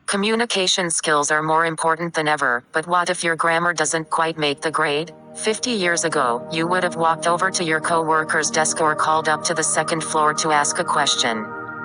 Communication skills are more important than ever, but what if your grammar doesn't quite make the grade? 50 years ago, you would have walked over to your co-worker's desk or called up to the second floor to ask a question.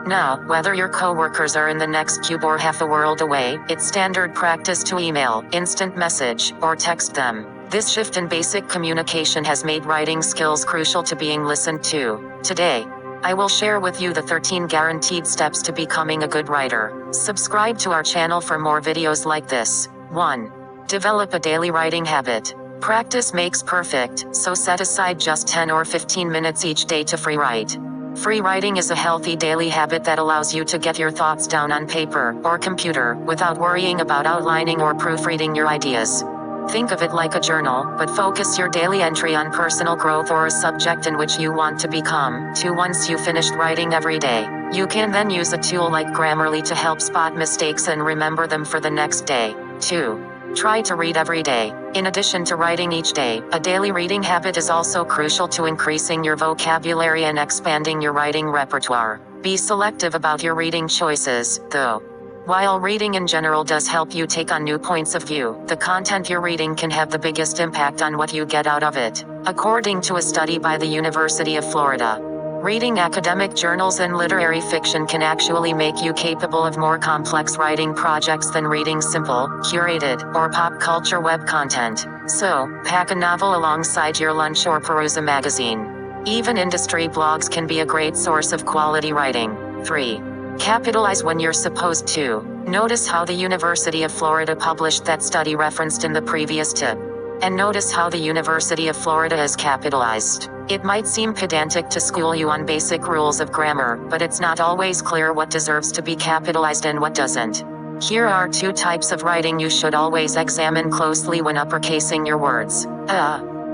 Now, whether your co-workers are in the next cube or half a world away, it's standard practice to email, instant message, or text them. This shift in basic communication has made writing skills crucial to being listened to. Today, I will share with you the 13 guaranteed steps to becoming a good writer. Subscribe to our channel for more videos like this. 1. Develop a daily writing habit. Practice makes perfect, so set aside just 10 or 15 minutes each day to free write. Free writing is a healthy daily habit that allows you to get your thoughts down on paper or computer without worrying about outlining or proofreading your ideas. Think of it like a journal, but focus your daily entry on personal growth or a subject in which you want to become. 2. Once you finished writing every day, you can then use a tool like Grammarly to help spot mistakes and remember them for the next day. 2. Try to read every day. In addition to writing each day, a daily reading habit is also crucial to increasing your vocabulary and expanding your writing repertoire. Be selective about your reading choices, though. While reading in general does help you take on new points of view, the content you're reading can have the biggest impact on what you get out of it. According to a study by the University of Florida, reading academic journals and literary fiction can actually make you capable of more complex writing projects than reading simple, curated, or pop culture web content. So, pack a novel alongside your lunch or peruse a magazine. Even industry blogs can be a great source of quality writing. 3. Capitalize when you're supposed to. Notice how the University of Florida published that study referenced in the previous tip. And notice how the University of Florida is capitalized. It might seem pedantic to school you on basic rules of grammar, but it's not always clear what deserves to be capitalized and what doesn't. Here are 2 types of writing you should always examine closely when uppercasing your words.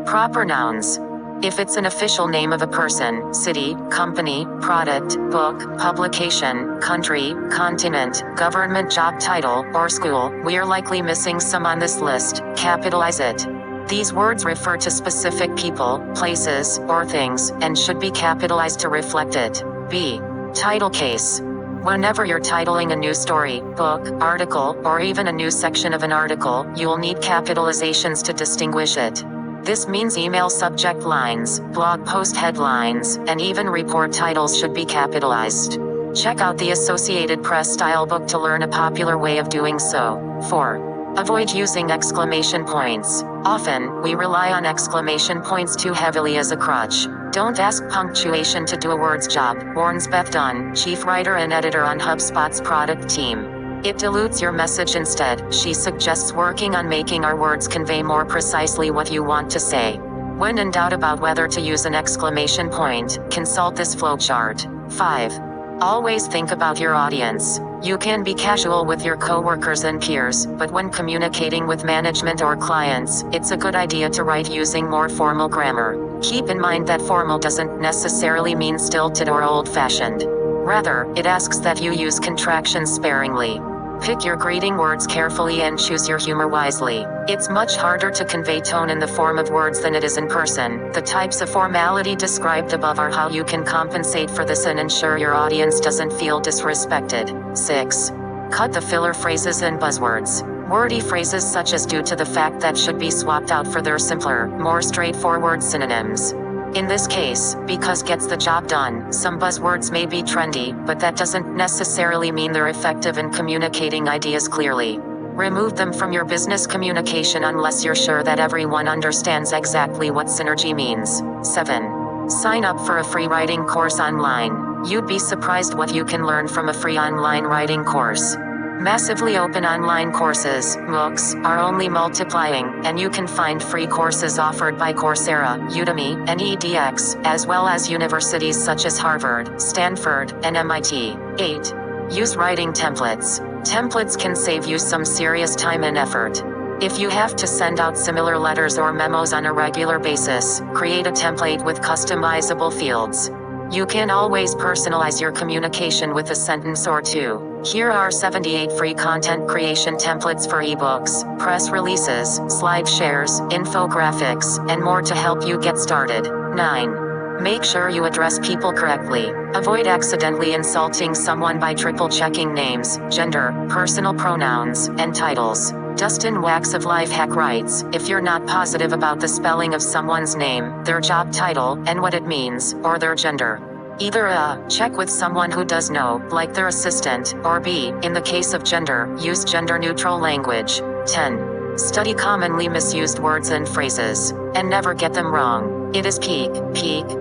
Proper nouns. If it's an official name of a person, city, company, product, book, publication, country, continent, government job title, or school, we are likely missing some on this list. Capitalize it. These words refer to specific people, places, or things, and should be capitalized to reflect it. B. Title case. Whenever you're titling a new story, book, article, or even a new section of an article, you'll need capitalizations to distinguish it. This means email subject lines, blog post headlines, and even report titles should be capitalized. Check out the Associated Press style book to learn a popular way of doing so. 4. Avoid using exclamation points. Often, we rely on exclamation points too heavily as a crutch. Don't ask punctuation to do a word's job, warns Beth Dunn, chief writer and editor on HubSpot's product team. It dilutes your message instead. She suggests working on making our words convey more precisely what you want to say. When in doubt about whether to use an exclamation point, consult this flowchart. 5. Always think about your audience. You can be casual with your coworkers and peers, but when communicating with management or clients, it's a good idea to write using more formal grammar. Keep in mind that formal doesn't necessarily mean stilted or old-fashioned. Rather, it asks that you use contractions sparingly. Pick your greeting words carefully and choose your humor wisely. It's much harder to convey tone in the form of words than it is in person. The types of formality described above are how you can compensate for this and ensure your audience doesn't feel disrespected. 6. Cut the filler phrases and buzzwords. Wordy phrases such as due to the fact that should be swapped out for their simpler, more straightforward synonyms. In this case, because gets the job done, some buzzwords may be trendy, but that doesn't necessarily mean they're effective in communicating ideas clearly. Remove them from your business communication unless you're sure that everyone understands exactly what synergy means. 7. Sign up for a free writing course online. You'd be surprised what you can learn from a free online writing course. Massively open online courses, MOOCs, are only multiplying, and you can find free courses offered by Coursera, Udemy, and edX, as well as universities such as Harvard, Stanford, and MIT. 8. Use writing templates. Templates can save you some serious time and effort. If you have to send out similar letters or memos on a regular basis, create a template with customizable fields. You can always personalize your communication with a sentence or 2. Here are 78 free content creation templates for ebooks, press releases, slide shares, infographics, and more to help you get started. 9. Make sure you address people correctly. Avoid accidentally insulting someone by triple checking names, gender, personal pronouns, and titles. Dustin Wax of Lifehack writes, if you're not positive about the spelling of someone's name, their job title, and what it means, or their gender, either A, check with someone who does know, like their assistant, or B, in the case of gender, use gender-neutral language. 10. Study commonly misused words and phrases, and never get them wrong. It is peak,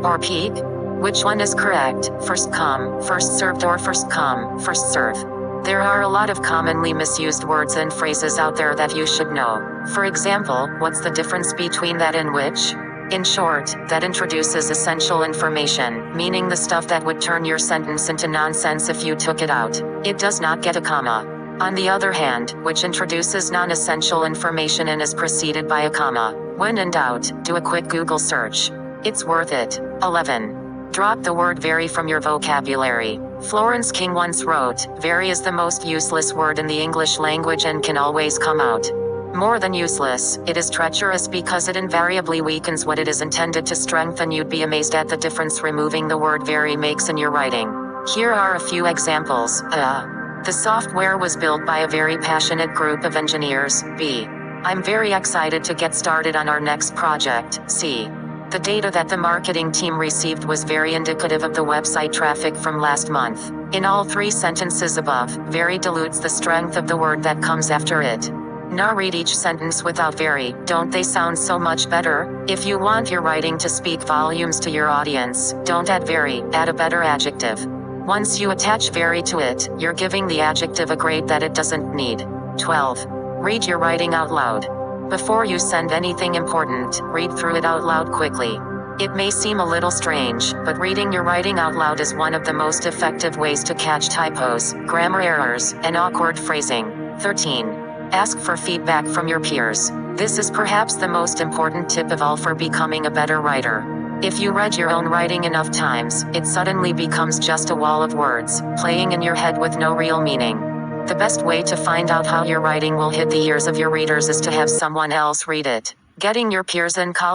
or peak? Which one is correct? First come, first served, or first come, first serve? There are a lot of commonly misused words and phrases out there that you should know. For example, what's the difference between that and which? In short, that introduces essential information, meaning the stuff that would turn your sentence into nonsense if you took it out. It does not get a comma. On the other hand, which introduces non-essential information and is preceded by a comma. When in doubt, do a quick Google search. It's worth it. 11. Drop the word very from your vocabulary. Florence King once wrote, very is the most useless word in the English language and can always come out. More than useless, it is treacherous because it invariably weakens what it is intended to strengthen. You'd be amazed at the difference removing the word very makes in your writing. Here are a few examples. The software was built by a very passionate group of engineers. B. I'm very excited to get started on our next project. C. The data that the marketing team received was very indicative of the website traffic from last month. In all three sentences above, very dilutes the strength of the word that comes after it. Now read each sentence without very. Don't they sound so much better? If you want your writing to speak volumes to your audience, don't add very, add a better adjective. Once you attach very to it, you're giving the adjective a grade that it doesn't need. 12. Read your writing out loud. Before you send anything important, read through it out loud quickly. It may seem a little strange, but reading your writing out loud is one of the most effective ways to catch typos, grammar errors, and awkward phrasing. 13. Ask for feedback from your peers. This is perhaps the most important tip of all for becoming a better writer. If you read your own writing enough times, it suddenly becomes just a wall of words, playing in your head with no real meaning. The best way to find out how your writing will hit the ears of your readers is to have someone else read it. Getting your peers and colleagues